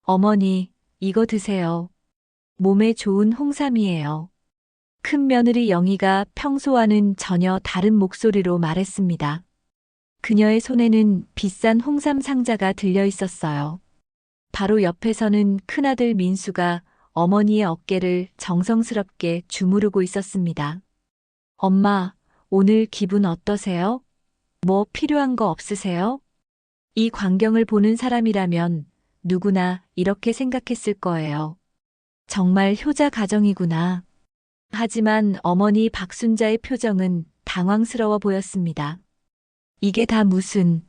어머니, 이거 드세요. 몸에 좋은 홍삼이에요. 큰 며느리 영희가 평소와는 전혀 다른 목소리로 말했습니다. 그녀의 손에는 비싼 홍삼 상자가 들려 있었어요. 바로 옆에서는 큰아들 민수가 어머니의 어깨를 정성스럽게 주무르고 있었습니다. 엄마, 오늘 기분 어떠세요? 뭐 필요한 거 없으세요? 이 광경을 보는 사람이라면 누구나 이렇게 생각했을 거예요. 정말 효자 가정이구나. 하지만 어머니 박순자의 표정은 당황스러워 보였습니다. 이게 다 무슨...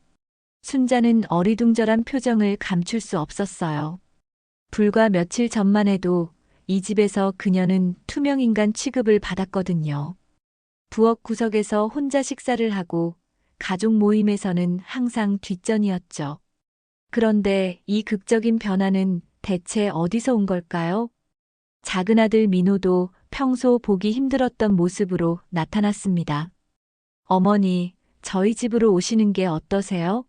순자는 어리둥절한 표정을 감출 수 없었어요. 불과 며칠 전만 해도 이 집에서 그녀는 투명인간 취급을 받았거든요. 부엌 구석에서 혼자 식사를 하고 가족 모임에서는 항상 뒷전이었죠. 그런데 이 극적인 변화는 대체 어디서 온 걸까요? 작은 아들 민호도 평소 보기 힘들었던 모습으로 나타났습니다. 어머니, 저희 집으로 오시는 게 어떠세요?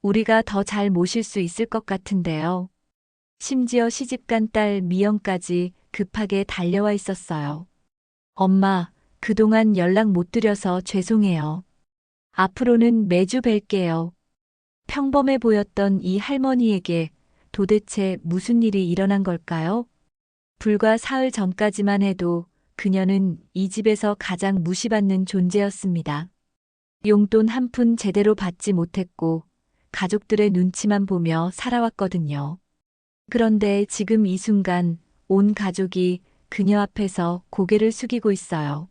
우리가 더 잘 모실 수 있을 것 같은데요. 심지어 시집간 딸 미영까지 급하게 달려와 있었어요. 엄마, 그동안 연락 못 드려서 죄송해요. 앞으로는 매주 뵐게요. 평범해 보였던 이 할머니에게 도대체 무슨 일이 일어난 걸까요? 불과 사흘 전까지만 해도 그녀는 이 집에서 가장 무시받는 존재였습니다. 용돈 한 푼 제대로 받지 못했고 가족들의 눈치만 보며 살아왔거든요. 그런데 지금 이 순간 온 가족이 그녀 앞에서 고개를 숙이고 있어요.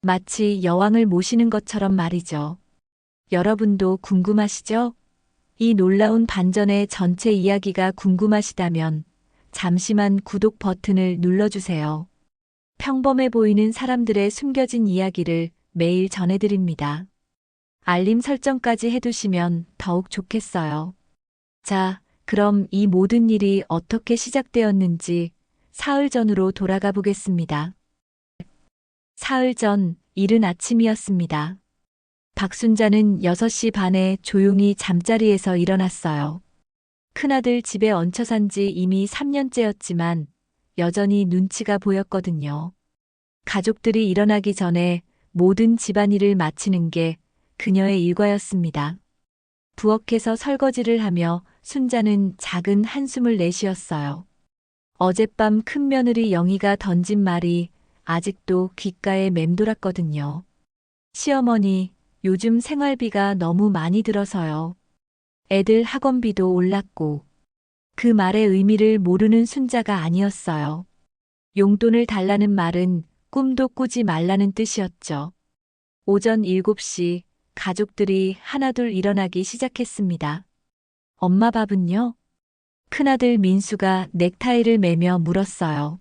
마치 여왕을 모시는 것처럼 말이죠. 여러분도 궁금하시죠? 이 놀라운 반전의 전체 이야기가 궁금하시다면 잠시만 구독 버튼을 눌러주세요. 평범해 보이는 사람들의 숨겨진 이야기를 매일 전해드립니다. 알림 설정까지 해두시면 더욱 좋겠어요. 자, 그럼 이 모든 일이 어떻게 시작되었는지 사흘 전으로 돌아가 보겠습니다. 사흘 전, 이른 아침이었습니다. 박순자는 6시 반에 조용히 잠자리에서 일어났어요. 큰아들 집에 얹혀 산 지 이미 3년째였지만 여전히 눈치가 보였거든요. 가족들이 일어나기 전에 모든 집안일을 마치는 게 그녀의 일과였습니다. 부엌에서 설거지를 하며 순자는 작은 한숨을 내쉬었어요. 어젯밤 큰며느리 영희가 던진 말이 아직도 귓가에 맴돌았거든요. 시어머니, 요즘 생활비가 너무 많이 들어서요. 애들 학원비도 올랐고. 그 말의 의미를 모르는 순자가 아니었어요. 용돈을 달라는 말은 꿈도 꾸지 말라는 뜻이었죠. 오전 7시 가족들이 하나둘 일어나기 시작했습니다. 엄마 밥은요? 큰아들 민수가 넥타이를 매며 물었어요.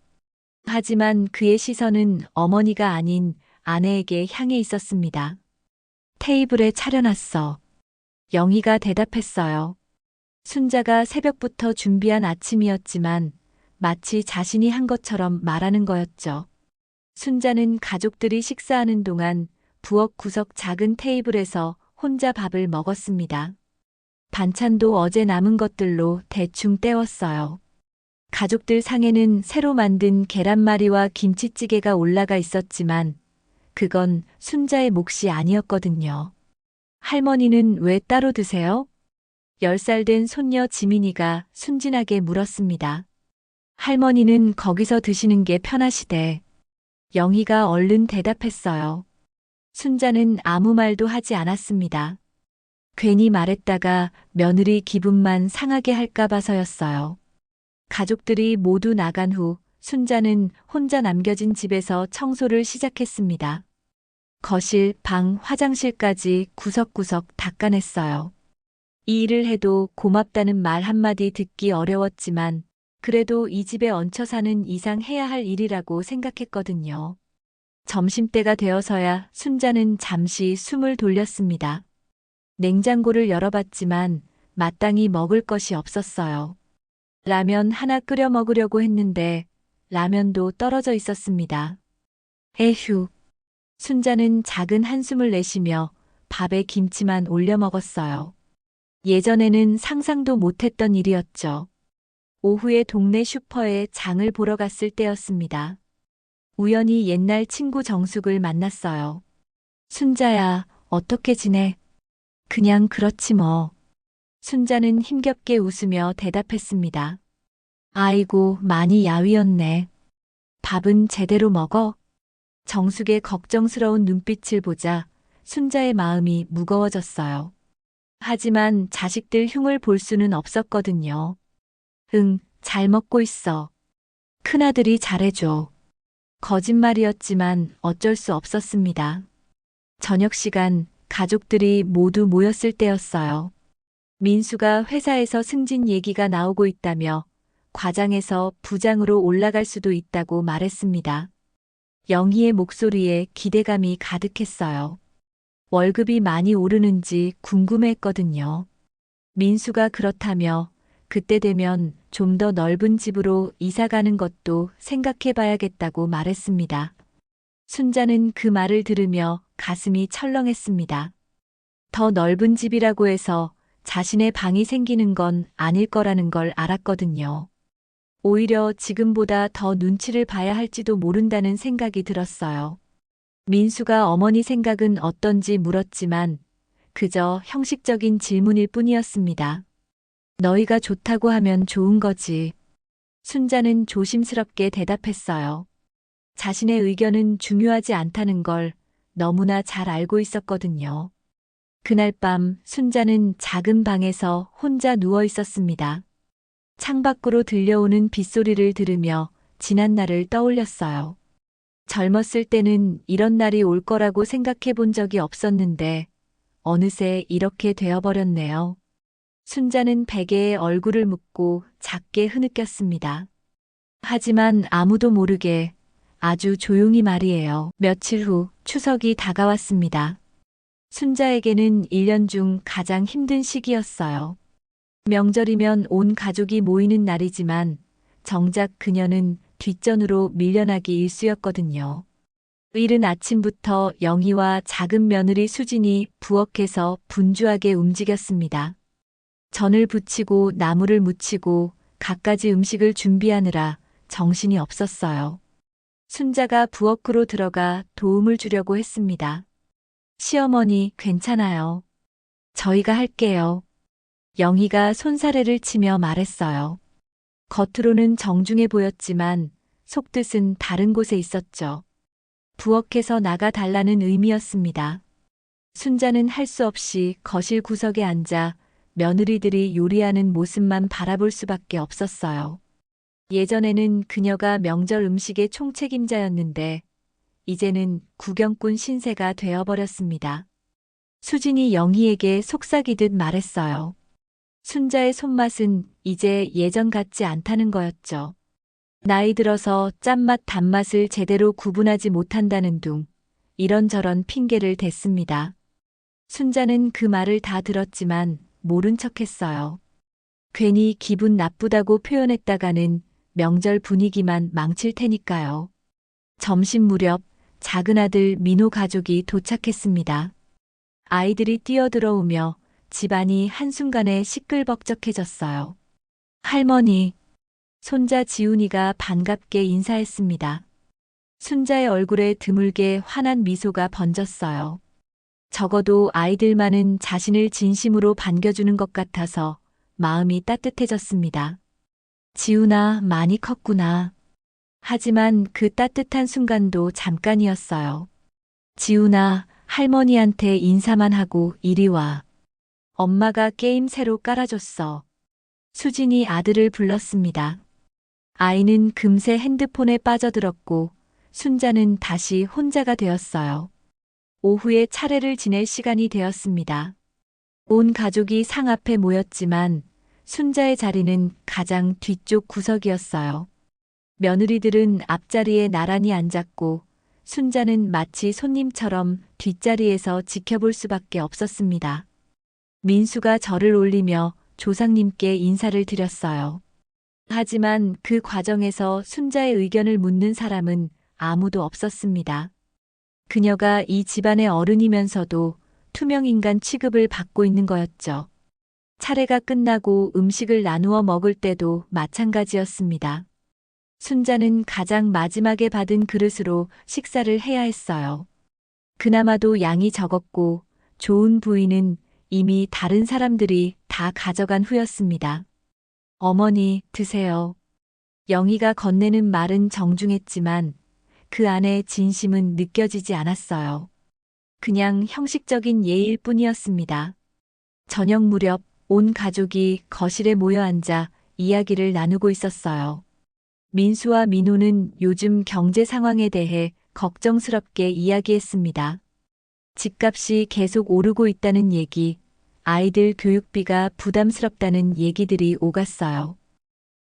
하지만 그의 시선은 어머니가 아닌 아내에게 향해 있었습니다. 테이블에 차려놨어. 영희가 대답했어요. 순자가 새벽부터 준비한 아침이었지만 마치 자신이 한 것처럼 말하는 거였죠. 순자는 가족들이 식사하는 동안 부엌 구석 작은 테이블에서 혼자 밥을 먹었습니다. 반찬도 어제 남은 것들로 대충 때웠어요. 가족들 상에는 새로 만든 계란말이와 김치찌개가 올라가 있었지만 그건 순자의 몫이 아니었거든요. 할머니는 왜 따로 드세요? 10살 된 손녀 지민이가 순진하게 물었습니다. 할머니는 거기서 드시는 게 편하시대. 영희가 얼른 대답했어요. 순자는 아무 말도 하지 않았습니다. 괜히 말했다가 며느리 기분만 상하게 할까 봐서였어요. 가족들이 모두 나간 후 순자는 혼자 남겨진 집에서 청소를 시작했습니다. 거실, 방, 화장실까지 구석구석 닦아냈어요. 이 일을 해도 고맙다는 말 한마디 듣기 어려웠지만 그래도 이 집에 얹혀 사는 이상 해야 할 일이라고 생각했거든요. 점심때가 되어서야 순자는 잠시 숨을 돌렸습니다. 냉장고를 열어봤지만 마땅히 먹을 것이 없었어요. 라면 하나 끓여 먹으려고 했는데 라면도 떨어져 있었습니다. 에휴. 순자는 작은 한숨을 내쉬며 밥에 김치만 올려 먹었어요. 예전에는 상상도 못했던 일이었죠. 오후에 동네 슈퍼에 장을 보러 갔을 때였습니다. 우연히 옛날 친구 정숙을 만났어요. 순자야, 어떻게 지내? 그냥 그렇지 뭐. 순자는 힘겹게 웃으며 대답했습니다. 아이고, 많이 야위었네. 밥은 제대로 먹어? 정숙의 걱정스러운 눈빛을 보자 순자의 마음이 무거워졌어요. 하지만 자식들 흉을 볼 수는 없었거든요. 응, 잘 먹고 있어. 큰아들이 잘해줘. 거짓말이었지만 어쩔 수 없었습니다. 저녁 시간 가족들이 모두 모였을 때였어요. 민수가 회사에서 승진 얘기가 나오고 있다며 과장에서 부장으로 올라갈 수도 있다고 말했습니다. 영희의 목소리에 기대감이 가득했어요. 월급이 많이 오르는지 궁금했거든요. 민수가 그렇다며 그때 되면 좀 더 넓은 집으로 이사 가는 것도 생각해 봐야겠다고 말했습니다. 순자는 그 말을 들으며 가슴이 철렁했습니다. 더 넓은 집이라고 해서 자신의 방이 생기는 건 아닐 거라는 걸 알았거든요. 오히려 지금보다 더 눈치를 봐야 할지도 모른다는 생각이 들었어요. 민수가 어머니 생각은 어떤지 물었지만 그저 형식적인 질문일 뿐이었습니다. 너희가 좋다고 하면 좋은 거지. 순자는 조심스럽게 대답했어요. 자신의 의견은 중요하지 않다는 걸 너무나 잘 알고 있었거든요. 그날 밤 순자는 작은 방에서 혼자 누워 있었습니다. 창밖으로 들려오는 빗소리를 들으며 지난 날을 떠올렸어요. 젊었을 때는 이런 날이 올 거라고 생각해 본 적이 없었는데 어느새 이렇게 되어버렸네요. 순자는 베개에 얼굴을 묻고 작게 흐느꼈습니다. 하지만 아무도 모르게 아주 조용히 말이에요. 며칠 후 추석이 다가왔습니다. 순자에게는 1년 중 가장 힘든 시기였어요. 명절이면 온 가족이 모이는 날이지만 정작 그녀는 뒷전으로 밀려나기 일쑤였거든요. 이른 아침부터 영희와 작은 며느리 수진이 부엌에서 분주하게 움직였습니다. 전을 부치고 나물을 무치고 갖가지 음식을 준비하느라 정신이 없었어요. 순자가 부엌으로 들어가 도움을 주려고 했습니다. 시어머니, 괜찮아요. 저희가 할게요. 영희가 손사래를 치며 말했어요. 겉으로는 정중해 보였지만 속뜻은 다른 곳에 있었죠. 부엌에서 나가 달라는 의미였습니다. 순자는 할 수 없이 거실 구석에 앉아 며느리들이 요리하는 모습만 바라볼 수밖에 없었어요. 예전에는 그녀가 명절 음식의 총책임자였는데 이제는 구경꾼 신세가 되어버렸습니다. 수진이 영희에게 속삭이듯 말했어요. 순자의 손맛은 이제 예전 같지 않다는 거였죠. 나이 들어서 짠맛 단맛을 제대로 구분하지 못한다는 둥 이런저런 핑계를 댔습니다. 순자는 그 말을 다 들었지만 모른 척했어요. 괜히 기분 나쁘다고 표현했다가는 명절 분위기만 망칠 테니까요. 점심 무렵 작은 아들 민호 가족이 도착했습니다. 아이들이 뛰어들어오며 집안이 한순간에 시끌벅적해졌어요. 할머니, 손자 지훈이가 반갑게 인사했습니다. 순자의 얼굴에 드물게 환한 미소가 번졌어요. 적어도 아이들만은 자신을 진심으로 반겨주는 것 같아서 마음이 따뜻해졌습니다. 지훈아, 많이 컸구나. 하지만 그 따뜻한 순간도 잠깐이었어요. 지훈아, 할머니한테 인사만 하고 이리 와. 엄마가 게임 새로 깔아줬어. 수진이 아들을 불렀습니다. 아이는 금세 핸드폰에 빠져들었고 순자는 다시 혼자가 되었어요. 오후에 차례를 지낼 시간이 되었습니다. 온 가족이 상 앞에 모였지만 순자의 자리는 가장 뒤쪽 구석이었어요. 며느리들은 앞자리에 나란히 앉았고 순자는 마치 손님처럼 뒷자리에서 지켜볼 수밖에 없었습니다. 민수가 절을 올리며 조상님께 인사를 드렸어요. 하지만 그 과정에서 순자의 의견을 묻는 사람은 아무도 없었습니다. 그녀가 이 집안의 어른이면서도 투명인간 취급을 받고 있는 거였죠. 차례가 끝나고 음식을 나누어 먹을 때도 마찬가지였습니다. 순자는 가장 마지막에 받은 그릇으로 식사를 해야 했어요. 그나마도 양이 적었고 좋은 부위는 이미 다른 사람들이 다 가져간 후였습니다. 어머니, 드세요. 영희가 건네는 말은 정중했지만 그 안에 진심은 느껴지지 않았어요. 그냥 형식적인 예일 뿐이었습니다. 저녁 무렵 온 가족이 거실에 모여 앉아 이야기를 나누고 있었어요. 민수와 민호는 요즘 경제 상황에 대해 걱정스럽게 이야기했습니다. 집값이 계속 오르고 있다는 얘기, 아이들 교육비가 부담스럽다는 얘기들이 오갔어요.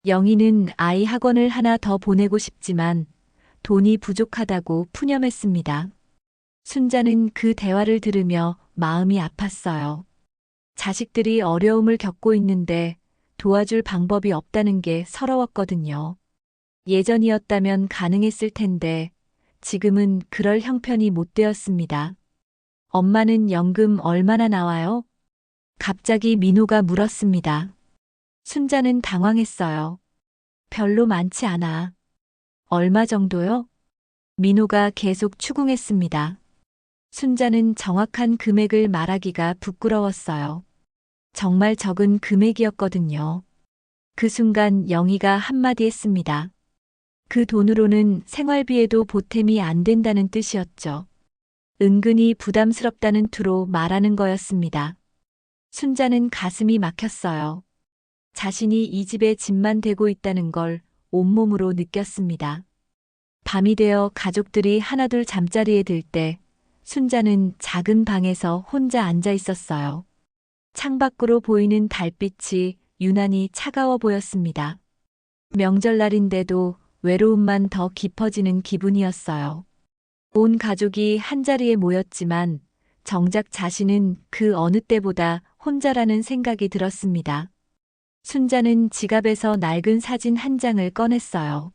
영희는 아이 학원을 하나 더 보내고 싶지만 돈이 부족하다고 푸념했습니다. 순자는 그 대화를 들으며 마음이 아팠어요. 자식들이 어려움을 겪고 있는데 도와줄 방법이 없다는 게 서러웠거든요. 예전이었다면 가능했을 텐데 지금은 그럴 형편이 못 되었습니다. 엄마는 연금 얼마나 나와요? 갑자기 민호가 물었습니다. 순자는 당황했어요. 별로 많지 않아. 얼마 정도요? 민호가 계속 추궁했습니다. 순자는 정확한 금액을 말하기가 부끄러웠어요. 정말 적은 금액이었거든요. 그 순간 영희가 한마디 했습니다. 그 돈으로는 생활비에도 보탬이 안 된다는 뜻이었죠. 은근히 부담스럽다는 투로 말하는 거였습니다. 순자는 가슴이 막혔어요. 자신이 이 집의 짐만 되고 있다는 걸 온몸으로 느꼈습니다. 밤이 되어 가족들이 하나둘 잠자리에 들 때 순자는 작은 방에서 혼자 앉아 있었어요. 창밖으로 보이는 달빛이 유난히 차가워 보였습니다. 명절날인데도 외로움만 더 깊어지는 기분이었어요. 온 가족이 한자리에 모였지만 정작 자신은 그 어느 때보다 혼자라는 생각이 들었습니다. 순자는 지갑에서 낡은 사진 한 장을 꺼냈어요.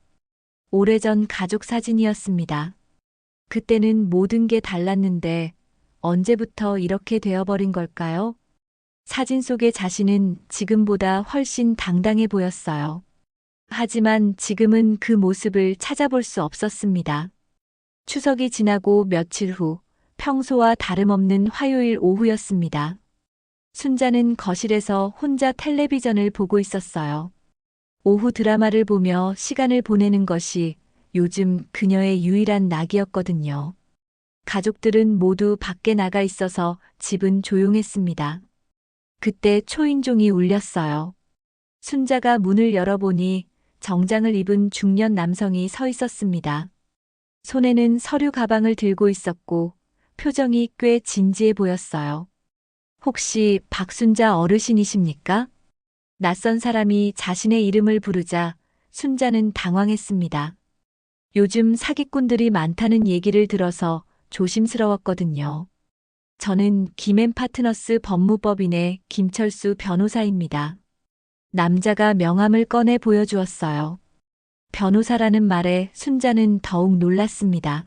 오래전 가족 사진이었습니다. 그때는 모든 게 달랐는데 언제부터 이렇게 되어버린 걸까요? 사진 속의 자신은 지금보다 훨씬 당당해 보였어요. 하지만 지금은 그 모습을 찾아볼 수 없었습니다. 추석이 지나고 며칠 후 평소와 다름없는 화요일 오후였습니다. 순자는 거실에서 혼자 텔레비전을 보고 있었어요. 오후 드라마를 보며 시간을 보내는 것이 요즘 그녀의 유일한 낙이었거든요. 가족들은 모두 밖에 나가 있어서 집은 조용했습니다. 그때 초인종이 울렸어요. 순자가 문을 열어보니 정장을 입은 중년 남성이 서 있었습니다. 손에는 서류 가방을 들고 있었고 표정이 꽤 진지해 보였어요. 혹시 박순자 어르신이십니까? 낯선 사람이 자신의 이름을 부르자 순자는 당황했습니다. 요즘 사기꾼들이 많다는 얘기를 들어서 조심스러웠거든요. 저는 김앤파트너스 법무법인의 김철수 변호사입니다. 남자가 명함을 꺼내 보여주었어요. 변호사라는 말에 순자는 더욱 놀랐습니다.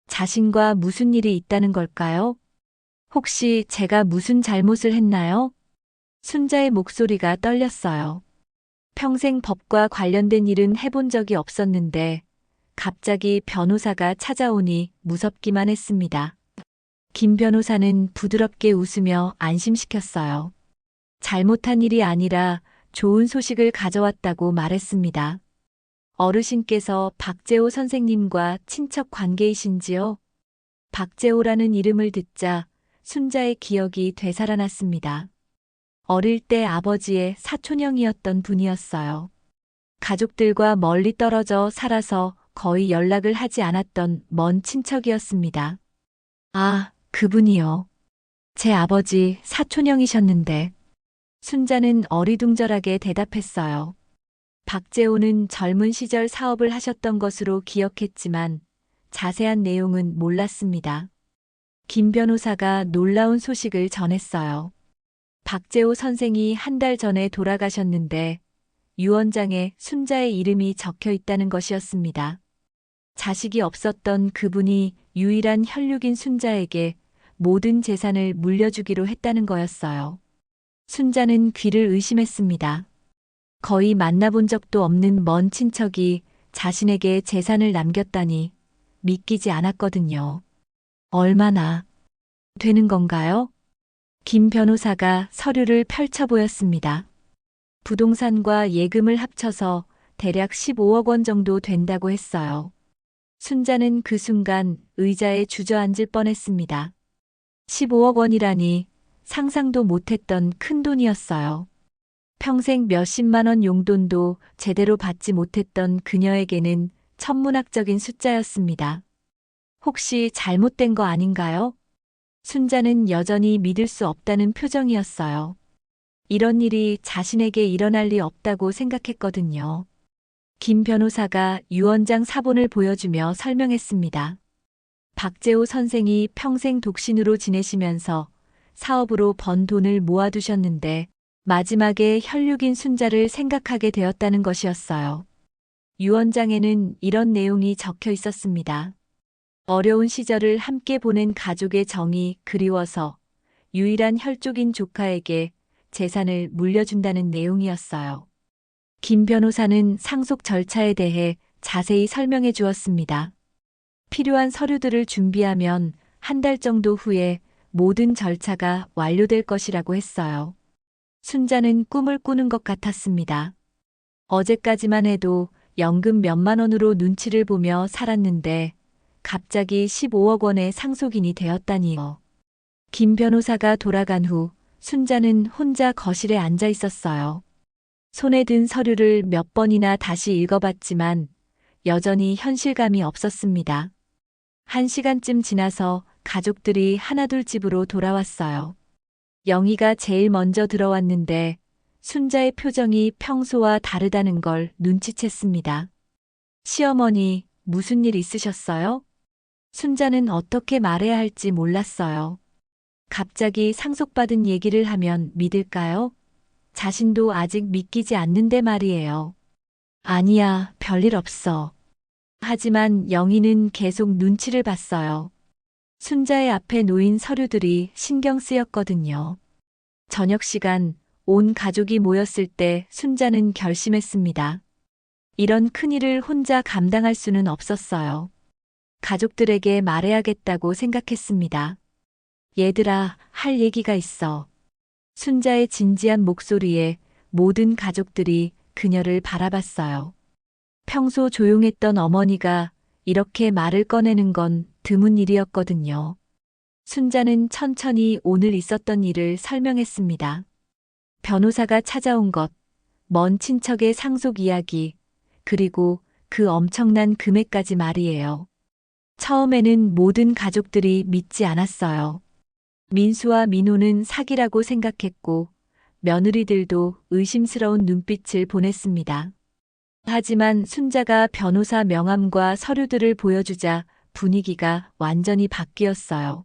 자신과 무슨 일이 있다는 걸까요? 혹시 제가 무슨 잘못을 했나요? 순자의 목소리가 떨렸어요. 평생 법과 관련된 일은 해본 적이 없었는데 갑자기 변호사가 찾아오니 무섭기만 했습니다. 김 변호사는 부드럽게 웃으며 안심시켰어요. 잘못한 일이 아니라 좋은 소식을 가져왔다고 말했습니다. 어르신께서 박재호 선생님과 친척 관계이신지요? 박재호라는 이름을 듣자 순자의 기억이 되살아났습니다. 어릴 때 아버지의 사촌형이었던 분이었어요. 가족들과 멀리 떨어져 살아서 거의 연락을 하지 않았던 먼 친척이었습니다. 아, 그분이요. 제 아버지 사촌형이셨는데. 순자는 어리둥절하게 대답했어요. 박재호는 젊은 시절 사업을 하셨던 것으로 기억했지만 자세한 내용은 몰랐습니다. 김 변호사가 놀라운 소식을 전했어요. 박재호 선생이 한 달 전에 돌아가셨는데 유언장에 순자의 이름이 적혀 있다는 것이었습니다. 자식이 없었던 그분이 유일한 혈육인 순자에게 모든 재산을 물려주기로 했다는 거였어요. 순자는 귀를 의심했습니다. 거의 만나본 적도 없는 먼 친척이 자신에게 재산을 남겼다니 믿기지 않았거든요. 얼마나 되는 건가요? 김 변호사가 서류를 펼쳐 보였습니다. 부동산과 예금을 합쳐서 대략 15억 원 정도 된다고 했어요. 순자는 그 순간 의자에 주저앉을 뻔했습니다. 15억 원이라니 상상도 못했던 큰 돈이었어요. 평생 몇십만 원 용돈도 제대로 받지 못했던 그녀에게는 천문학적인 숫자였습니다. 혹시 잘못된 거 아닌가요? 순자는 여전히 믿을 수 없다는 표정이었어요. 이런 일이 자신에게 일어날 리 없다고 생각했거든요. 김 변호사가 유언장 사본을 보여주며 설명했습니다. 박재호 선생이 평생 독신으로 지내시면서 사업으로 번 돈을 모아두셨는데 마지막에 혈육인 순자를 생각하게 되었다는 것이었어요. 유언장에는 이런 내용이 적혀 있었습니다. 어려운 시절을 함께 보낸 가족의 정이 그리워서 유일한 혈족인 조카에게 재산을 물려준다는 내용이었어요. 김 변호사는 상속 절차에 대해 자세히 설명해 주었습니다. 필요한 서류들을 준비하면 한 달 정도 후에 모든 절차가 완료될 것이라고 했어요. 순자는 꿈을 꾸는 것 같았습니다. 어제까지만 해도 연금 몇만 원으로 눈치를 보며 살았는데 갑자기 15억 원의 상속인이 되었다니요. 김 변호사가 돌아간 후 순자는 혼자 거실에 앉아 있었어요. 손에 든 서류를 몇 번이나 다시 읽어봤지만 여전히 현실감이 없었습니다. 1시간쯤 지나서 가족들이 하나둘 집으로 돌아왔어요. 영희가 제일 먼저 들어왔는데 순자의 표정이 평소와 다르다는 걸 눈치챘습니다. 시어머니, 무슨 일 있으셨어요? 순자는 어떻게 말해야 할지 몰랐어요. 갑자기 상속받은 얘기를 하면 믿을까요? 자신도 아직 믿기지 않는데 말이에요. 아니야, 별일 없어. 하지만 영희는 계속 눈치를 봤어요. 순자의 앞에 놓인 서류들이 신경 쓰였거든요. 저녁 시간 온 가족이 모였을 때 순자는 결심했습니다. 이런 큰일을 혼자 감당할 수는 없었어요. 가족들에게 말해야겠다고 생각했습니다. 얘들아, 할 얘기가 있어. 순자의 진지한 목소리에 모든 가족들이 그녀를 바라봤어요. 평소 조용했던 어머니가 이렇게 말을 꺼내는 건 드문 일이었거든요. 순자는 천천히 오늘 있었던 일을 설명했습니다. 변호사가 찾아온 것, 먼 친척의 상속 이야기, 그리고 그 엄청난 금액까지 말이에요. 처음에는 모든 가족들이 믿지 않았어요. 민수와 민호는 사기라고 생각했고 며느리들도 의심스러운 눈빛을 보냈습니다. 하지만 순자가 변호사 명함과 서류들을 보여주자 분위기가 완전히 바뀌었어요.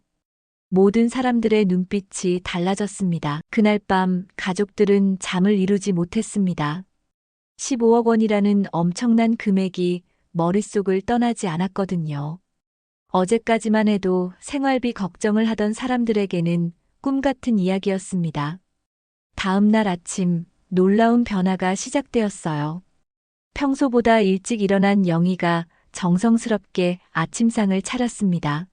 모든 사람들의 눈빛이 달라졌습니다. 그날 밤 가족들은 잠을 이루지 못했습니다. 15억 원이라는 엄청난 금액이 머릿속을 떠나지 않았거든요. 어제까지만 해도 생활비 걱정을 하던 사람들에게는 꿈 같은 이야기였습니다. 다음 날 아침 놀라운 변화가 시작되었어요. 평소보다 일찍 일어난 영희가 정성스럽게 아침상을 차렸습니다.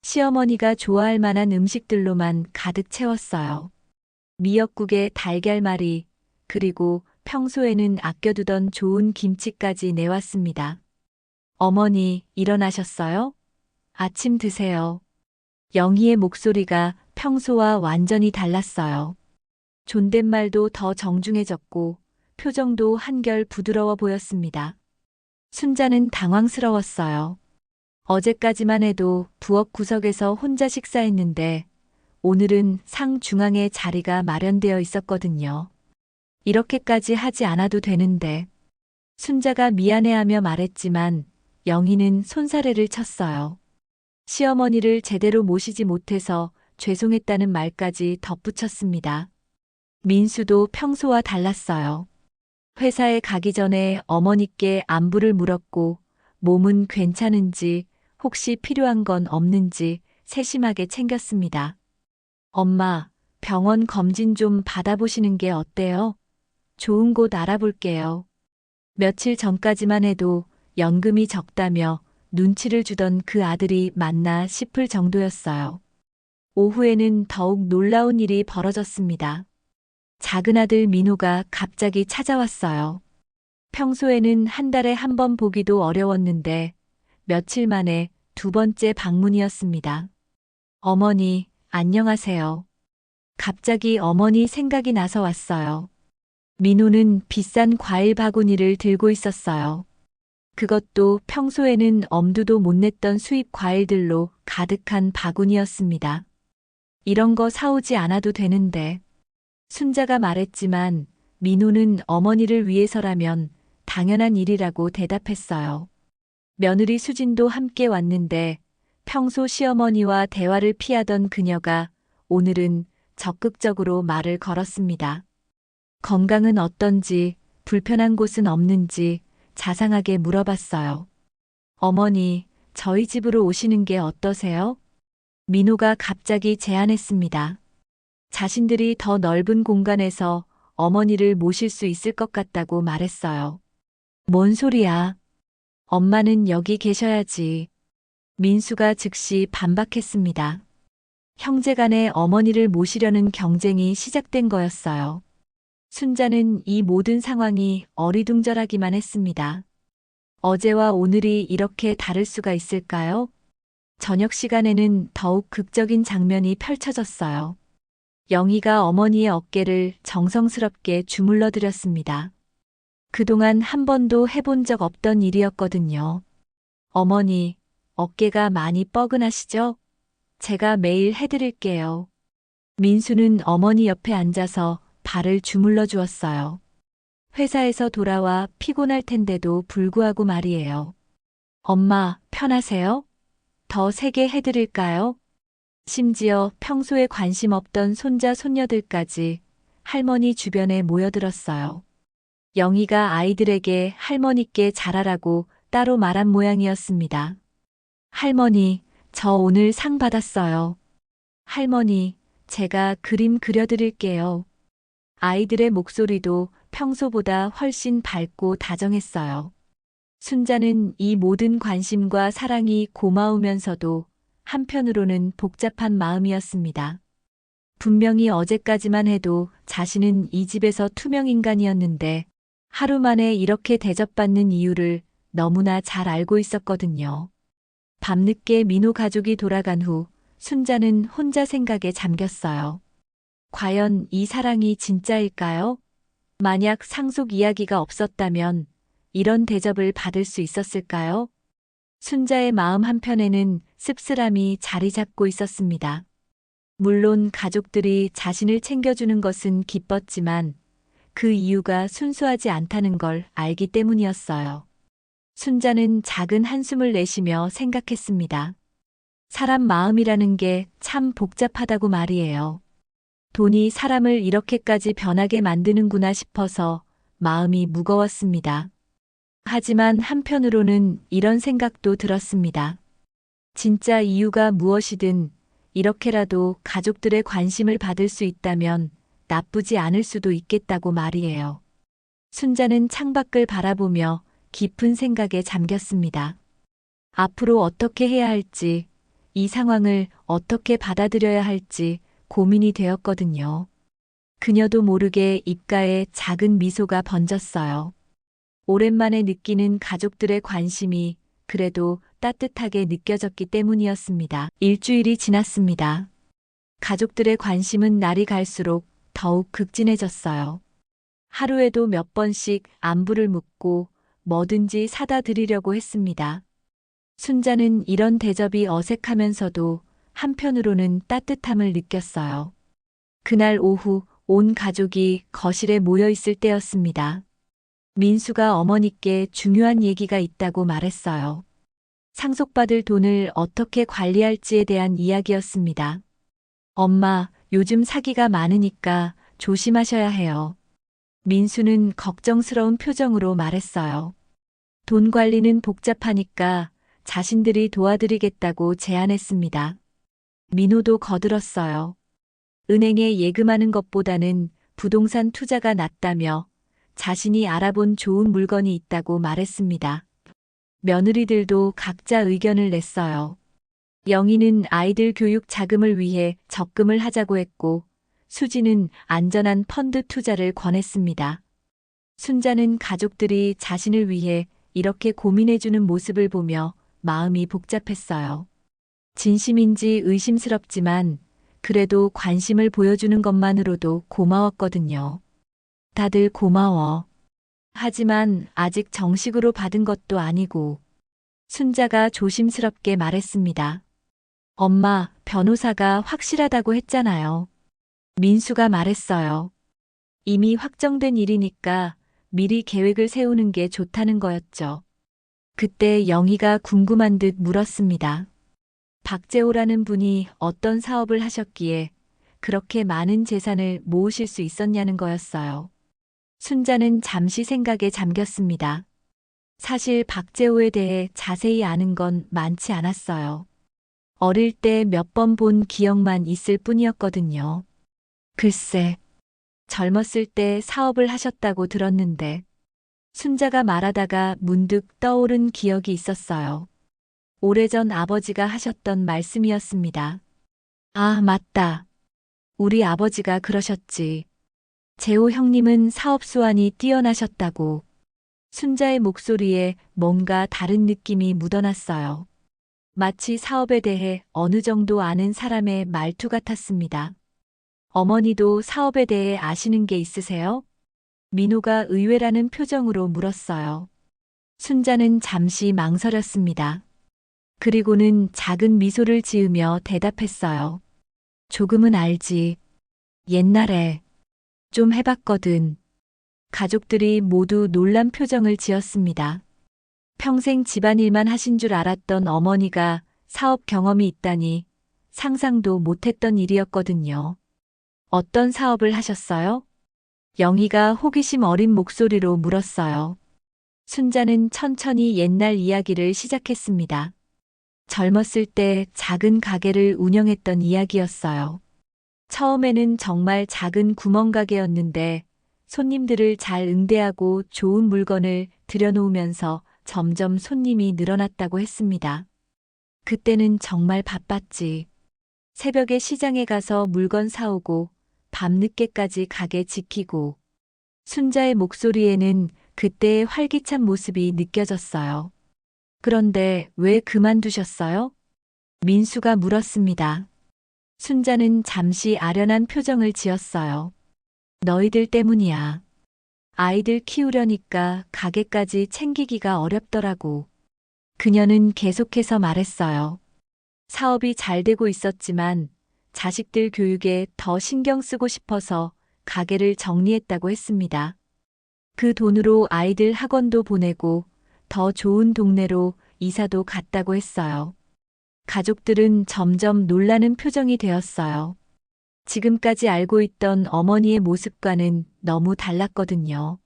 시어머니가 좋아할 만한 음식들로만 가득 채웠어요. 미역국에 달걀말이, 그리고 평소에는 아껴두던 좋은 김치까지 내왔습니다. 어머니, 일어나셨어요? 아침 드세요. 영희의 목소리가 평소와 완전히 달랐어요. 존댓말도 더 정중해졌고 표정도 한결 부드러워 보였습니다. 순자는 당황스러웠어요. 어제까지만 해도 부엌 구석에서 혼자 식사했는데 오늘은 상 중앙에 자리가 마련되어 있었거든요. 이렇게까지 하지 않아도 되는데. 순자가 미안해하며 말했지만 영희는 손사래를 쳤어요. 시어머니를 제대로 모시지 못해서 죄송했다는 말까지 덧붙였습니다. 민수도 평소와 달랐어요. 회사에 가기 전에 어머니께 안부를 물었고 몸은 괜찮은지 혹시 필요한 건 없는지 세심하게 챙겼습니다. 엄마, 병원 검진 좀 받아보시는 게 어때요? 좋은 곳 알아볼게요. 며칠 전까지만 해도 연금이 적다며 눈치를 주던 그 아들이 맞나 싶을 정도였어요. 오후에는 더욱 놀라운 일이 벌어졌습니다. 작은 아들 민호가 갑자기 찾아왔어요. 평소에는 한 달에 한 번 보기도 어려웠는데 며칠 만에 두 번째 방문이었습니다. 어머니, 안녕하세요. 갑자기 어머니 생각이 나서 왔어요. 민호는 비싼 과일 바구니를 들고 있었어요. 그것도 평소에는 엄두도 못 냈던 수입 과일들로 가득한 바구니였습니다. 이런 거 사오지 않아도 되는데. 순자가 말했지만 민호는 어머니를 위해서라면 당연한 일이라고 대답했어요. 며느리 수진도 함께 왔는데 평소 시어머니와 대화를 피하던 그녀가 오늘은 적극적으로 말을 걸었습니다. 건강은 어떤지, 불편한 곳은 없는지 자상하게 물어봤어요. 어머니, 저희 집으로 오시는 게 어떠세요? 민호가 갑자기 제안했습니다. 자신들이 더 넓은 공간에서 어머니를 모실 수 있을 것 같다고 말했어요. 뭔 소리야? 엄마는 여기 계셔야지. 민수가 즉시 반박했습니다. 형제간에 어머니를 모시려는 경쟁이 시작된 거였어요. 순자는 이 모든 상황이 어리둥절하기만 했습니다. 어제와 오늘이 이렇게 다를 수가 있을까요? 저녁 시간에는 더욱 극적인 장면이 펼쳐졌어요. 영희가 어머니의 어깨를 정성스럽게 주물러 드렸습니다. 그동안 한 번도 해본 적 없던 일이었거든요. 어머니, 어깨가 많이 뻐근하시죠? 제가 매일 해드릴게요. 민수는 어머니 옆에 앉아서 발을 주물러 주었어요. 회사에서 돌아와 피곤할 텐데도 불구하고 말이에요. 엄마, 편하세요? 더 세게 해드릴까요? 심지어 평소에 관심 없던 손자 손녀들까지 할머니 주변에 모여들었어요. 영희가 아이들에게 할머니께 잘하라고 따로 말한 모양이었습니다. 할머니, 저 오늘 상 받았어요. 할머니, 제가 그림 그려드릴게요. 아이들의 목소리도 평소보다 훨씬 밝고 다정했어요. 순자는 이 모든 관심과 사랑이 고마우면서도 한편으로는 복잡한 마음이었습니다. 분명히 어제까지만 해도 자신은 이 집에서 투명인간이었는데 하루 만에 이렇게 대접받는 이유를 너무나 잘 알고 있었거든요. 밤늦게 민호 가족이 돌아간 후 순자는 혼자 생각에 잠겼어요. 과연 이 사랑이 진짜일까요? 만약 상속 이야기가 없었다면 이런 대접을 받을 수 있었을까요? 순자의 마음 한편에는 씁쓸함이 자리 잡고 있었습니다. 물론 가족들이 자신을 챙겨주는 것은 기뻤지만 그 이유가 순수하지 않다는 걸 알기 때문이었어요. 순자는 작은 한숨을 내쉬며 생각했습니다. 사람 마음이라는 게 참 복잡하다고 말이에요. 돈이 사람을 이렇게까지 변하게 만드는구나 싶어서 마음이 무거웠습니다. 하지만 한편으로는 이런 생각도 들었습니다. 진짜 이유가 무엇이든 이렇게라도 가족들의 관심을 받을 수 있다면 나쁘지 않을 수도 있겠다고 말이에요. 순자는 창밖을 바라보며 깊은 생각에 잠겼습니다. 앞으로 어떻게 해야 할지, 이 상황을 어떻게 받아들여야 할지 고민이 되었거든요. 그녀도 모르게 입가에 작은 미소가 번졌어요. 오랜만에 느끼는 가족들의 관심이 그래도 따뜻하게 느껴졌기 때문이었습니다. 일주일이 지났습니다. 가족들의 관심은 날이 갈수록 더욱 극진해졌어요. 하루에도 몇 번씩 안부를 묻고 뭐든지 사다 드리려고 했습니다. 순자는 이런 대접이 어색하면서도 한편으로는 따뜻함을 느꼈어요. 그날 오후 온 가족이 거실에 모여 있을 때였습니다. 민수가 어머니께 중요한 얘기가 있다고 말했어요. 상속받을 돈을 어떻게 관리할지에 대한 이야기였습니다. 엄마, 요즘 사기가 많으니까 조심하셔야 해요. 민수는 걱정스러운 표정으로 말했어요. 돈 관리는 복잡하니까 자신들이 도와드리겠다고 제안했습니다. 민호도 거들었어요. 은행에 예금하는 것보다는 부동산 투자가 낫다며 자신이 알아본 좋은 물건이 있다고 말했습니다. 며느리들도 각자 의견을 냈어요. 영희는 아이들 교육 자금을 위해 적금을 하자고 했고, 수지는 안전한 펀드 투자를 권했습니다. 순자는 가족들이 자신을 위해 이렇게 고민해주는 모습을 보며 마음이 복잡했어요. 진심인지 의심스럽지만 그래도 관심을 보여주는 것만으로도 고마웠거든요. 다들 고마워. 하지만 아직 정식으로 받은 것도 아니고. 순자가 조심스럽게 말했습니다. 엄마, 변호사가 확실하다고 했잖아요. 민수가 말했어요. 이미 확정된 일이니까 미리 계획을 세우는 게 좋다는 거였죠. 그때 영희가 궁금한 듯 물었습니다. 박재호라는 분이 어떤 사업을 하셨기에 그렇게 많은 재산을 모으실 수 있었냐는 거였어요. 순자는 잠시 생각에 잠겼습니다. 사실 박재호에 대해 자세히 아는 건 많지 않았어요. 어릴 때 몇 번 본 기억만 있을 뿐이었거든요. 글쎄, 젊었을 때 사업을 하셨다고 들었는데, 순자가 말하다가 문득 떠오른 기억이 있었어요. 오래전 아버지가 하셨던 말씀이었습니다. 아, 맞다. 우리 아버지가 그러셨지. 재호 형님은 사업 수완이 뛰어나셨다고. 순자의 목소리에 뭔가 다른 느낌이 묻어났어요. 마치 사업에 대해 어느 정도 아는 사람의 말투 같았습니다. 어머니도 사업에 대해 아시는 게 있으세요? 민호가 의외라는 표정으로 물었어요. 순자는 잠시 망설였습니다. 그리고는 작은 미소를 지으며 대답했어요. 조금은 알지. 옛날에 좀 해봤거든. 가족들이 모두 놀란 표정을 지었습니다. 평생 집안일만 하신 줄 알았던 어머니가 사업 경험이 있다니 상상도 못했던 일이었거든요. 어떤 사업을 하셨어요? 영희가 호기심 어린 목소리로 물었어요. 순자는 천천히 옛날 이야기를 시작했습니다. 젊었을 때 작은 가게를 운영했던 이야기였어요. 처음에는 정말 작은 구멍가게였는데 손님들을 잘 응대하고 좋은 물건을 들여놓으면서 점점 손님이 늘어났다고 했습니다. 그때는 정말 바빴지. 새벽에 시장에 가서 물건 사오고 밤늦게까지 가게 지키고. 순자의 목소리에는 그때의 활기찬 모습이 느껴졌어요. 그런데 왜 그만두셨어요? 민수가 물었습니다. 순자는 잠시 아련한 표정을 지었어요. 너희들 때문이야. 아이들 키우려니까 가게까지 챙기기가 어렵더라고. 그녀는 계속해서 말했어요. 사업이 잘 되고 있었지만 자식들 교육에 더 신경 쓰고 싶어서 가게를 정리했다고 했습니다. 그 돈으로 아이들 학원도 보내고 더 좋은 동네로 이사도 갔다고 했어요. 가족들은 점점 놀라는 표정이 되었어요. 지금까지 알고 있던 어머니의 모습과는 너무 달랐거든요.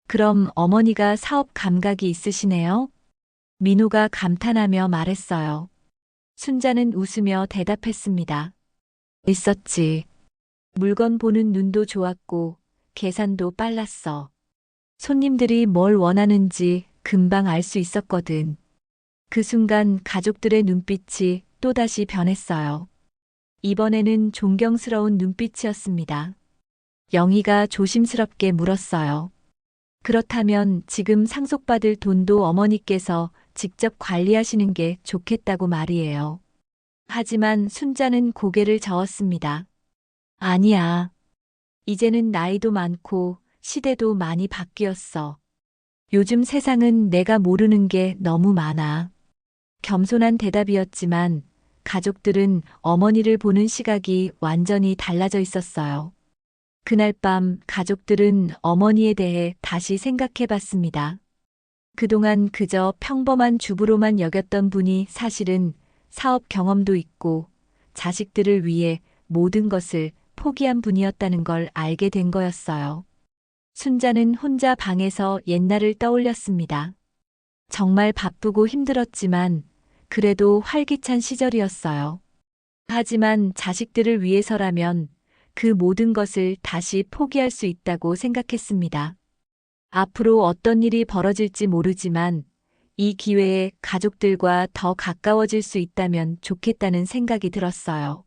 그럼 어머니가 사업 감각이 있으시네요? 민호가 감탄하며 말했어요. 순자는 웃으며 대답했습니다. 있었지. 물건 보는 눈도 좋았고 계산도 빨랐어. 손님들이 뭘 원하는지 금방 알 수 있었거든. 그 순간 가족들의 눈빛이 또다시 변했어요. 이번에는 존경스러운 눈빛이었습니다. 영희가 조심스럽게 물었어요. 그렇다면 지금 상속받을 돈도 어머니께서 직접 관리하시는 게 좋겠다고 말이에요. 하지만 순자는 고개를 저었습니다. 아니야. 이제는 나이도 많고 시대도 많이 바뀌었어. 요즘 세상은 내가 모르는 게 너무 많아. 겸손한 대답이었지만 가족들은 어머니를 보는 시각이 완전히 달라져 있었어요. 그날 밤 가족들은 어머니에 대해 다시 생각해 봤습니다. 그동안 그저 평범한 주부로만 여겼던 분이 사실은 사업 경험도 있고 자식들을 위해 모든 것을 포기한 분이었다는 걸 알게 된 거였어요. 순자는 혼자 방에서 옛날을 떠올렸습니다. 정말 바쁘고 힘들었지만 그래도 활기찬 시절이었어요. 하지만 자식들을 위해서라면 그 모든 것을 다시 포기할 수 있다고 생각했습니다. 앞으로 어떤 일이 벌어질지 모르지만 이 기회에 가족들과 더 가까워질 수 있다면 좋겠다는 생각이 들었어요.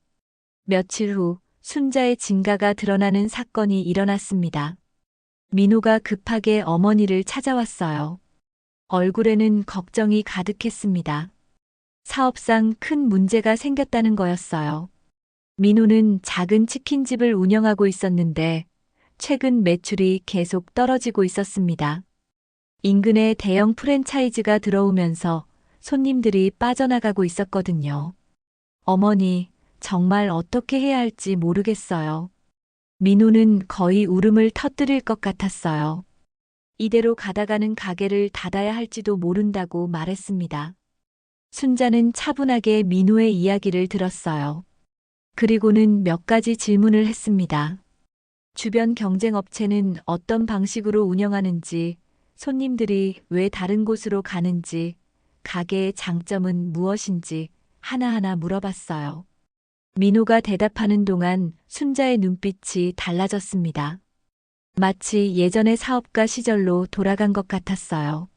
며칠 후 순자의 진가가 드러나는 사건이 일어났습니다. 민호가 급하게 어머니를 찾아왔어요. 얼굴에는 걱정이 가득했습니다. 사업상 큰 문제가 생겼다는 거였어요. 민호는 작은 치킨집을 운영하고 있었는데 최근 매출이 계속 떨어지고 있었습니다. 인근에 대형 프랜차이즈가 들어오면서 손님들이 빠져나가고 있었거든요. 어머니, 정말 어떻게 해야 할지 모르겠어요. 민호는 거의 울음을 터뜨릴 것 같았어요. 이대로 가다가는 가게를 닫아야 할지도 모른다고 말했습니다. 순자는 차분하게 민호의 이야기를 들었어요. 그리고는 몇 가지 질문을 했습니다. 주변 경쟁업체는 어떤 방식으로 운영하는지, 손님들이 왜 다른 곳으로 가는지, 가게의 장점은 무엇인지 하나하나 물어봤어요. 민호가 대답하는 동안 순자의 눈빛이 달라졌습니다. 마치 예전의 사업가 시절로 돌아간 것 같았어요.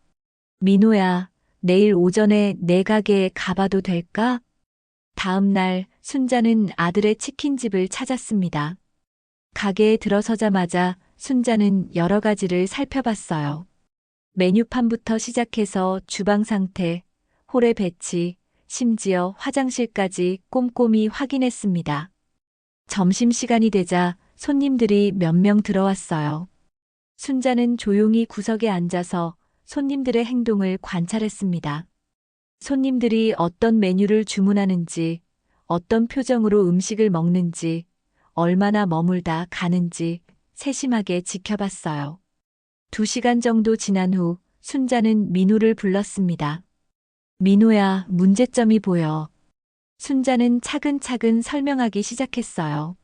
민호야, 내일 오전에 내 가게에 가봐도 될까? 다음 날 순자는 아들의 치킨집을 찾았습니다. 가게에 들어서자마자 순자는 여러 가지를 살펴봤어요. 메뉴판부터 시작해서 주방 상태, 홀의 배치, 심지어 화장실까지 꼼꼼히 확인했습니다. 점심시간이 되자 손님들이 몇 명 들어왔어요. 순자는 조용히 구석에 앉아서 손님들의 행동을 관찰했습니다. 손님들이 어떤 메뉴를 주문하는지, 어떤 표정으로 음식을 먹는지, 얼마나 머물다 가는지 세심하게 지켜봤어요. 2시간 정도 지난 후 순자는 민호를 불렀습니다. 민호야, 문제점이 보여. 순자는 차근차근 설명하기 시작했어요.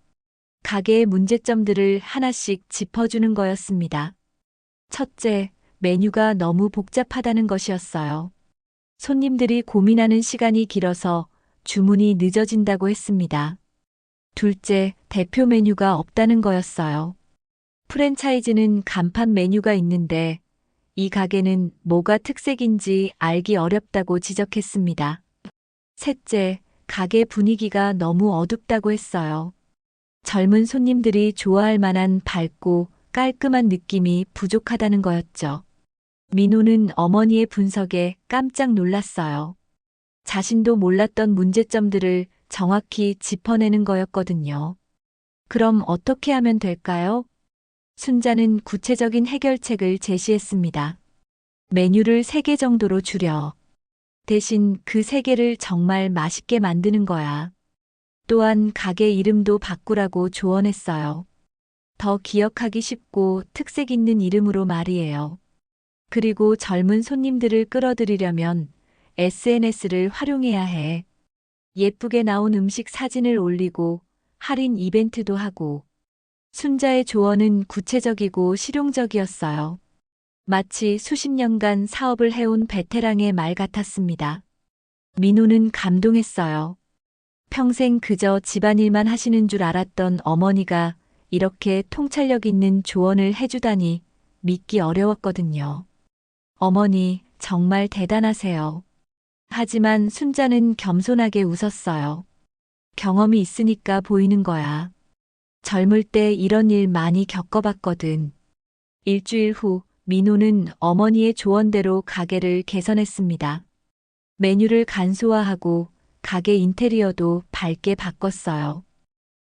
가게의 문제점들을 하나씩 짚어주는 거였습니다. 첫째, 메뉴가 너무 복잡하다는 것이었어요. 손님들이 고민하는 시간이 길어서 주문이 늦어진다고 했습니다. 둘째, 대표 메뉴가 없다는 거였어요. 프랜차이즈는 간판 메뉴가 있는데 이 가게는 뭐가 특색인지 알기 어렵다고 지적했습니다. 셋째, 가게 분위기가 너무 어둡다고 했어요. 젊은 손님들이 좋아할 만한 밝고 깔끔한 느낌이 부족하다는 거였죠. 민호는 어머니의 분석에 깜짝 놀랐어요. 자신도 몰랐던 문제점들을 정확히 짚어내는 거였거든요. 그럼 어떻게 하면 될까요? 순자는 구체적인 해결책을 제시했습니다. 메뉴를 3개 정도로 줄여. 대신 그 3개를 정말 맛있게 만드는 거야. 또한 가게 이름도 바꾸라고 조언했어요. 더 기억하기 쉽고 특색 있는 이름으로 말이에요. 그리고 젊은 손님들을 끌어들이려면 SNS를 활용해야 해. 예쁘게 나온 음식 사진을 올리고 할인 이벤트도 하고. 순자의 조언은 구체적이고 실용적이었어요. 마치 수십 년간 사업을 해온 베테랑의 말 같았습니다. 민호는 감동했어요. 평생 그저 집안일만 하시는 줄 알았던 어머니가 이렇게 통찰력 있는 조언을 해주다니 믿기 어려웠거든요. 어머니, 정말 대단하세요. 하지만 순자는 겸손하게 웃었어요. 경험이 있으니까 보이는 거야. 젊을 때 이런 일 많이 겪어봤거든. 일주일 후 민호는 어머니의 조언대로 가게를 개선했습니다. 메뉴를 간소화하고 가게 인테리어도 밝게 바꿨어요.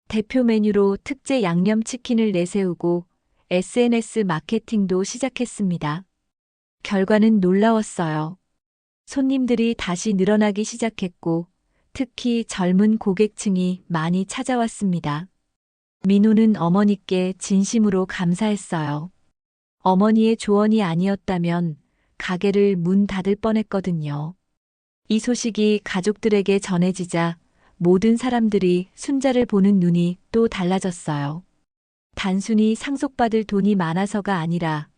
대표 메뉴로 특제 양념치킨을 내세우고 SNS 마케팅도 시작했습니다. 결과는 놀라웠어요. 손님들이 다시 늘어나기 시작했고 특히 젊은 고객층이 많이 찾아왔습니다. 민호는 어머니께 진심으로 감사했어요. 어머니의 조언이 아니었다면 가게를 문 닫을 뻔했거든요. 이 소식이 가족들에게 전해지자 모든 사람들이 순자를 보는 눈이 또 달라졌어요. 단순히 상속받을 돈이 많아서가 아니라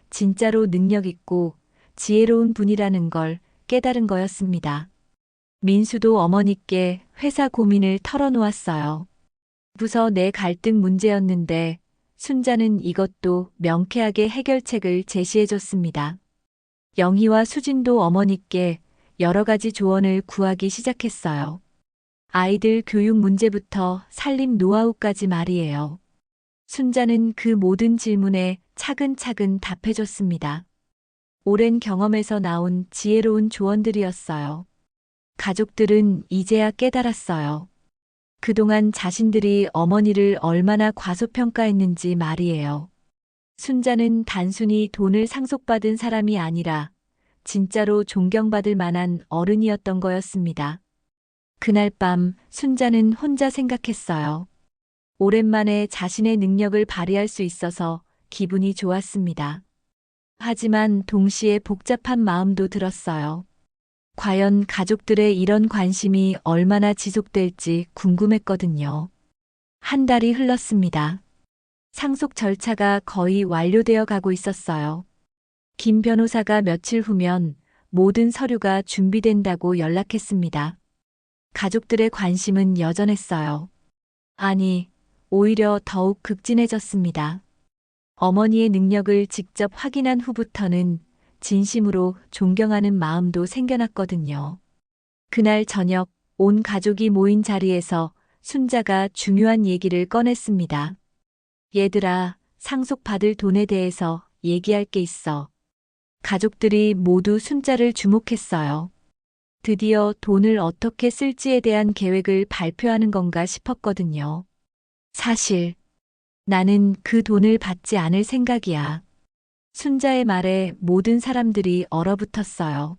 진짜로 능력 있고 지혜로운 분이라는 걸 깨달은 거였습니다. 민수도 어머니께 회사 고민을 털어놓았어요. 부서 내 갈등 문제였는데 순자는 이것도 명쾌하게 해결책을 제시해줬습니다. 영희와 수진도 어머니께 여러 가지 조언을 구하기 시작했어요. 아이들 교육 문제부터 살림 노하우까지 말이에요. 순자는 그 모든 질문에 차근차근 답해줬습니다. 오랜 경험에서 나온 지혜로운 조언들이었어요. 가족들은 이제야 깨달았어요. 그동안 자신들이 어머니를 얼마나 과소평가했는지 말이에요. 순자는 단순히 돈을 상속받은 사람이 아니라 진짜로 존경받을 만한 어른이었던 거였습니다. 그날 밤 순자는 혼자 생각했어요. 오랜만에 자신의 능력을 발휘할 수 있어서 기분이 좋았습니다. 하지만 동시에 복잡한 마음도 들었어요. 과연 가족들의 이런 관심이 얼마나 지속될지 궁금했거든요. 한 달이 흘렀습니다. 상속 절차가 거의 완료되어 가고 있었어요. 김 변호사가 며칠 후면 모든 서류가 준비된다고 연락했습니다. 가족들의 관심은 여전했어요. 아니, 오히려 더욱 극진해졌습니다. 어머니의 능력을 직접 확인한 후부터는 진심으로 존경하는 마음도 생겨났거든요. 그날 저녁 온 가족이 모인 자리에서 순자가 중요한 얘기를 꺼냈습니다. 얘들아, 상속받을 돈에 대해서 얘기할 게 있어. 가족들이 모두 순자를 주목했어요. 드디어 돈을 어떻게 쓸지에 대한 계획을 발표하는 건가 싶었거든요. 사실 나는 그 돈을 받지 않을 생각이야. 순자의 말에 모든 사람들이 얼어붙었어요.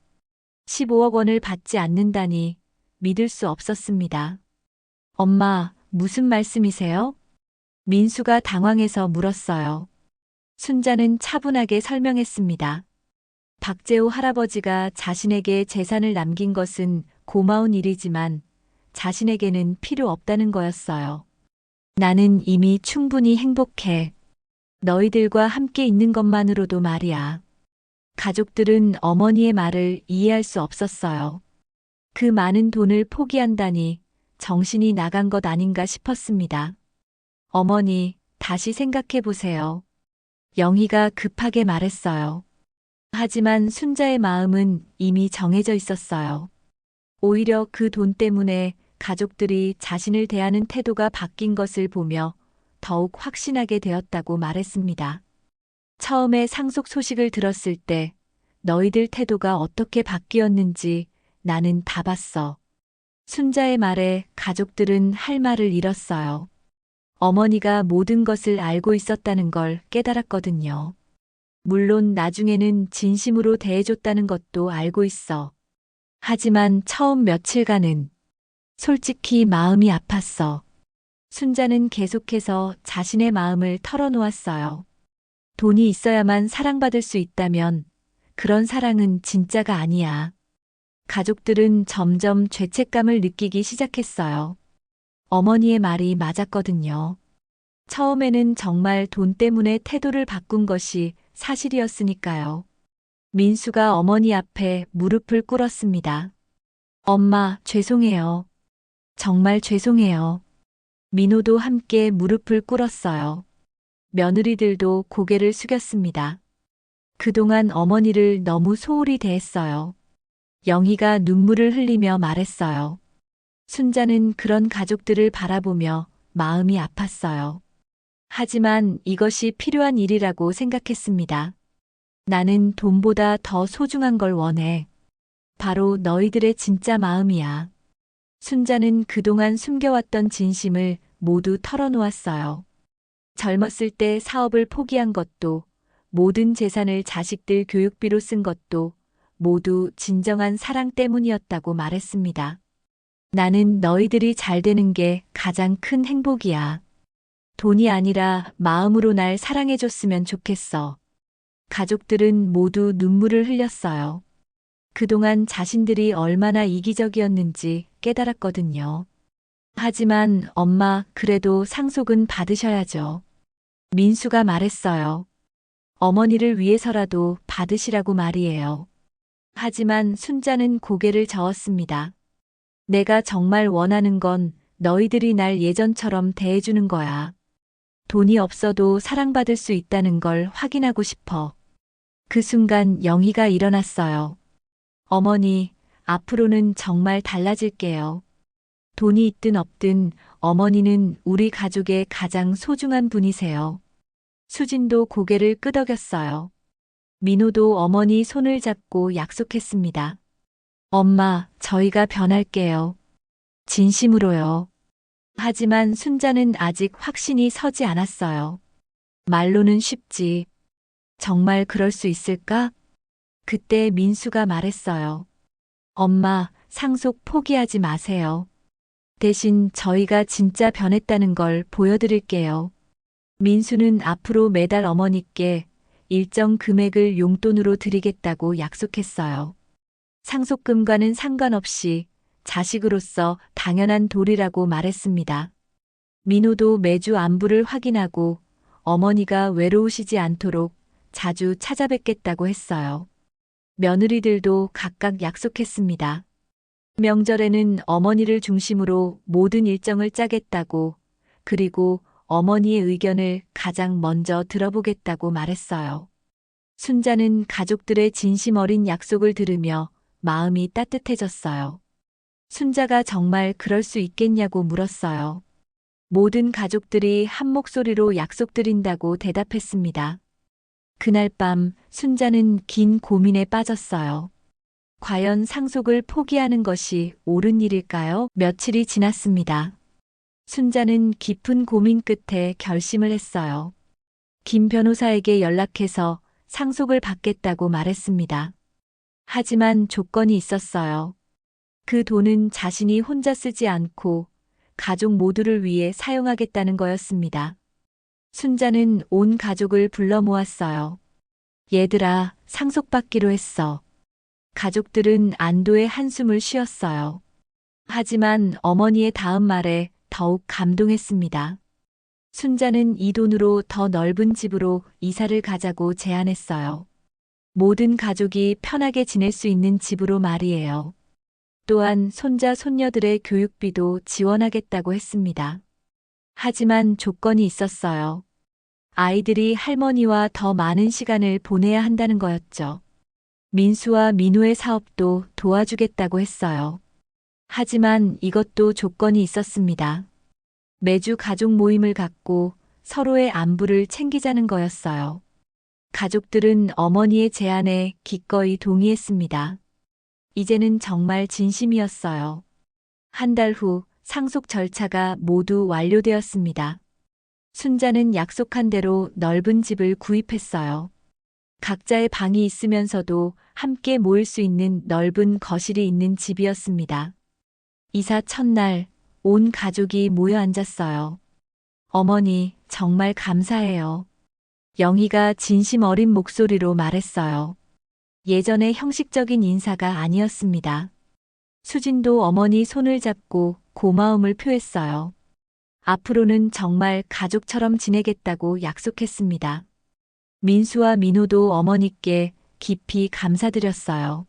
15억 원을 받지 않는다니 믿을 수 없었습니다. 엄마, 무슨 말씀이세요? 민수가 당황해서 물었어요. 순자는 차분하게 설명했습니다. 박재호 할아버지가 자신에게 재산을 남긴 것은 고마운 일이지만 자신에게는 필요 없다는 거였어요. 나는 이미 충분히 행복해. 너희들과 함께 있는 것만으로도 말이야. 가족들은 어머니의 말을 이해할 수 없었어요. 그 많은 돈을 포기한다니 정신이 나간 것 아닌가 싶었습니다. 어머니, 다시 생각해 보세요. 영희가 급하게 말했어요. 하지만 순자의 마음은 이미 정해져 있었어요. 오히려 그 돈 때문에 가족들이 자신을 대하는 태도가 바뀐 것을 보며 더욱 확신하게 되었다고 말했습니다. 처음에 상속 소식을 들었을 때 너희들 태도가 어떻게 바뀌었는지 나는 다 봤어. 순자의 말에 가족들은 할 말을 잃었어요. 어머니가 모든 것을 알고 있었다는 걸 깨달았거든요. 물론 나중에는 진심으로 대해줬다는 것도 알고 있어. 하지만 처음 며칠간은 솔직히 마음이 아팠어. 순자는 계속해서 자신의 마음을 털어놓았어요. 돈이 있어야만 사랑받을 수 있다면 그런 사랑은 진짜가 아니야. 가족들은 점점 죄책감을 느끼기 시작했어요. 어머니의 말이 맞았거든요. 처음에는 정말 돈 때문에 태도를 바꾼 것이 사실이었으니까요. 민수가 어머니 앞에 무릎을 꿇었습니다. 엄마, 죄송해요. 정말 죄송해요. 민호도 함께 무릎을 꿇었어요. 며느리들도 고개를 숙였습니다. 그동안 어머니를 너무 소홀히 대했어요. 영희가 눈물을 흘리며 말했어요. 순자는 그런 가족들을 바라보며 마음이 아팠어요. 하지만 이것이 필요한 일이라고 생각했습니다. 나는 돈보다 더 소중한 걸 원해. 바로 너희들의 진짜 마음이야. 순자는 그동안 숨겨왔던 진심을 모두 털어놓았어요. 젊었을 때 사업을 포기한 것도, 모든 재산을 자식들 교육비로 쓴 것도 모두 진정한 사랑 때문이었다고 말했습니다. 나는 너희들이 잘 되는 게 가장 큰 행복이야. 돈이 아니라 마음으로 날 사랑해줬으면 좋겠어. 가족들은 모두 눈물을 흘렸어요. 그동안 자신들이 얼마나 이기적이었는지 깨달았거든요. 하지만 엄마, 그래도 상속은 받으셔야죠. 민수가 말했어요. 어머니를 위해서라도 받으시라고 말이에요. 하지만 순자는 고개를 저었습니다. 내가 정말 원하는 건 너희들이 날 예전처럼 대해주는 거야. 돈이 없어도 사랑받을 수 있다는 걸 확인하고 싶어. 그 순간 영희가 일어났어요. 어머니, 앞으로는 정말 달라질게요. 돈이 있든 없든 어머니는 우리 가족의 가장 소중한 분이세요. 수진도 고개를 끄덕였어요. 민호도 어머니 손을 잡고 약속했습니다. 엄마, 저희가 변할게요. 진심으로요. 하지만 순자는 아직 확신이 서지 않았어요. 말로는 쉽지. 정말 그럴 수 있을까? 그때 민수가 말했어요. 엄마, 상속 포기하지 마세요. 대신 저희가 진짜 변했다는 걸 보여드릴게요. 민수는 앞으로 매달 어머니께 일정 금액을 용돈으로 드리겠다고 약속했어요. 상속금과는 상관없이 자식으로서 당연한 도리라고 말했습니다. 민호도 매주 안부를 확인하고 어머니가 외로우시지 않도록 자주 찾아뵙겠다고 했어요. 며느리들도 각각 약속했습니다. 명절에는 어머니를 중심으로 모든 일정을 짜겠다고, 그리고 어머니의 의견을 가장 먼저 들어보겠다고 말했어요. 순자는 가족들의 진심 어린 약속을 들으며 마음이 따뜻해졌어요. 순자가 정말 그럴 수 있겠냐고 물었어요. 모든 가족들이 한 목소리로 약속드린다고 대답했습니다. 그날 밤 순자는 긴 고민에 빠졌어요. 과연 상속을 포기하는 것이 옳은 일일까요? 며칠이 지났습니다. 순자는 깊은 고민 끝에 결심을 했어요. 김 변호사에게 연락해서 상속을 받겠다고 말했습니다. 하지만 조건이 있었어요. 그 돈은 자신이 혼자 쓰지 않고 가족 모두를 위해 사용하겠다는 거였습니다. 순자는 온 가족을 불러 모았어요. 얘들아, 상속받기로 했어. 가족들은 안도의 한숨을 쉬었어요. 하지만 어머니의 다음 말에 더욱 감동했습니다. 순자는 이 돈으로 더 넓은 집으로 이사를 가자고 제안했어요. 모든 가족이 편하게 지낼 수 있는 집으로 말이에요. 또한 손자, 손녀들의 교육비도 지원하겠다고 했습니다. 하지만 조건이 있었어요. 아이들이 할머니와 더 많은 시간을 보내야 한다는 거였죠. 민수와 민호의 사업도 도와주겠다고 했어요. 하지만 이것도 조건이 있었습니다. 매주 가족 모임을 갖고 서로의 안부를 챙기자는 거였어요. 가족들은 어머니의 제안에 기꺼이 동의했습니다. 이제는 정말 진심이었어요. 한 달 후 상속 절차가 모두 완료되었습니다. 순자는 약속한 대로 넓은 집을 구입했어요. 각자의 방이 있으면서도 함께 모일 수 있는 넓은 거실이 있는 집이었습니다. 이사 첫날 온 가족이 모여 앉았어요. 어머니, 정말 감사해요. 영희가 진심 어린 목소리로 말했어요. 예전의 형식적인 인사가 아니었습니다. 수진도 어머니 손을 잡고 고마움을 표했어요. 앞으로는 정말 가족처럼 지내겠다고 약속했습니다. 민수와 민호도 어머니께 깊이 감사드렸어요.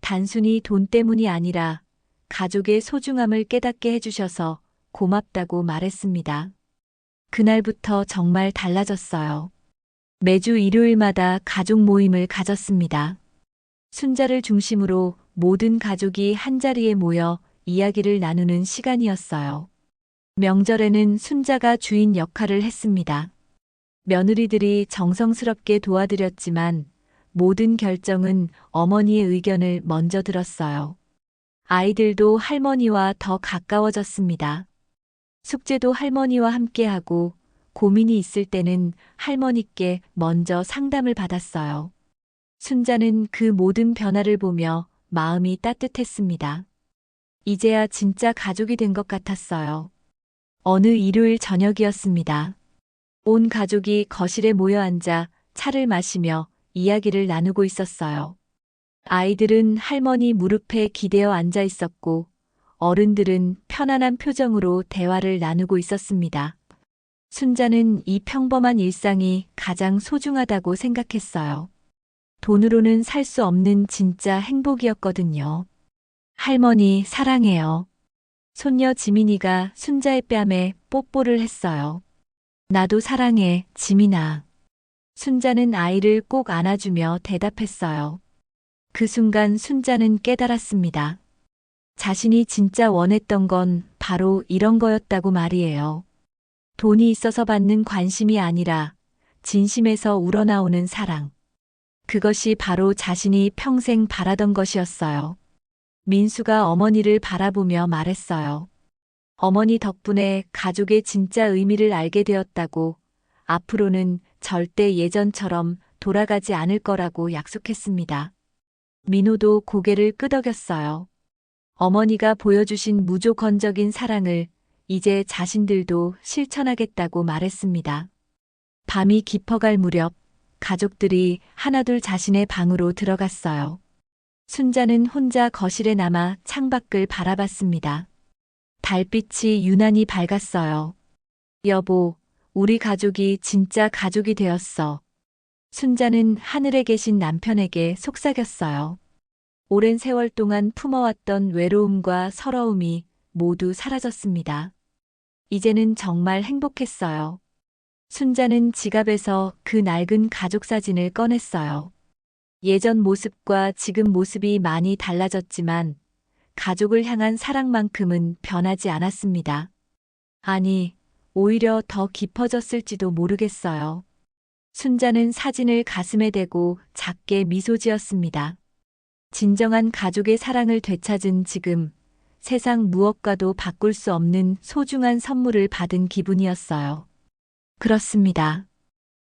단순히 돈 때문이 아니라 가족의 소중함을 깨닫게 해주셔서 고맙다고 말했습니다. 그날부터 정말 달라졌어요. 매주 일요일마다 가족 모임을 가졌습니다. 순자를 중심으로 모든 가족이 한자리에 모여 이야기를 나누는 시간이었어요. 명절에는 순자가 주인 역할을 했습니다. 며느리들이 정성스럽게 도와드렸지만 모든 결정은 어머니의 의견을 먼저 들었어요. 아이들도 할머니와 더 가까워졌습니다. 숙제도 할머니와 함께하고 고민이 있을 때는 할머니께 먼저 상담을 받았어요. 순자는 그 모든 변화를 보며 마음이 따뜻했습니다. 이제야 진짜 가족이 된 것 같았어요. 어느 일요일 저녁이었습니다. 온 가족이 거실에 모여 앉아 차를 마시며 이야기를 나누고 있었어요. 아이들은 할머니 무릎에 기대어 앉아 있었고 어른들은 편안한 표정으로 대화를 나누고 있었습니다. 순자는 이 평범한 일상이 가장 소중하다고 생각했어요. 돈으로는 살 수 없는 진짜 행복이었거든요. 할머니, 사랑해요. 손녀 지민이가 순자의 뺨에 뽀뽀를 했어요. 나도 사랑해, 지민아. 순자는 아이를 꼭 안아주며 대답했어요. 그 순간 순자는 깨달았습니다. 자신이 진짜 원했던 건 바로 이런 거였다고 말이에요. 돈이 있어서 받는 관심이 아니라 진심에서 우러나오는 사랑. 그것이 바로 자신이 평생 바라던 것이었어요. 민수가 어머니를 바라보며 말했어요. 어머니 덕분에 가족의 진짜 의미를 알게 되었다고, 앞으로는 절대 예전처럼 돌아가지 않을 거라고 약속했습니다. 민호도 고개를 끄덕였어요. 어머니가 보여주신 무조건적인 사랑을 이제 자신들도 실천하겠다고 말했습니다. 밤이 깊어갈 무렵 가족들이 하나둘 자신의 방으로 들어갔어요. 순자는 혼자 거실에 남아 창밖을 바라봤습니다. 달빛이 유난히 밝았어요. 여보, 우리 가족이 진짜 가족이 되었어. 순자는 하늘에 계신 남편에게 속삭였어요. 오랜 세월 동안 품어왔던 외로움과 서러움이 모두 사라졌습니다. 이제는 정말 행복했어요. 순자는 지갑에서 그 낡은 가족 사진을 꺼냈어요. 예전 모습과 지금 모습이 많이 달라졌지만 가족을 향한 사랑만큼은 변하지 않았습니다. 아니, 오히려 더 깊어졌을지도 모르겠어요. 순자는 사진을 가슴에 대고 작게 미소 지었습니다. 진정한 가족의 사랑을 되찾은 지금, 세상 무엇과도 바꿀 수 없는 소중한 선물을 받은 기분이었어요. 그렇습니다.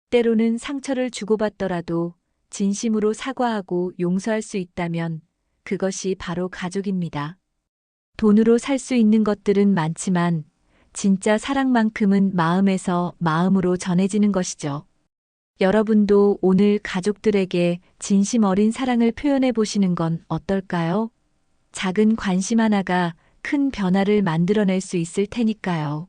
때로는 상처를 주고받더라도 진심으로 사과하고 용서할 수 있다면 그것이 바로 가족입니다. 돈으로 살 수 있는 것들은 많지만 진짜 사랑만큼은 마음에서 마음으로 전해지는 것이죠. 여러분도 오늘 가족들에게 진심 어린 사랑을 표현해 보시는 건 어떨까요? 작은 관심 하나가 큰 변화를 만들어낼 수 있을 테니까요.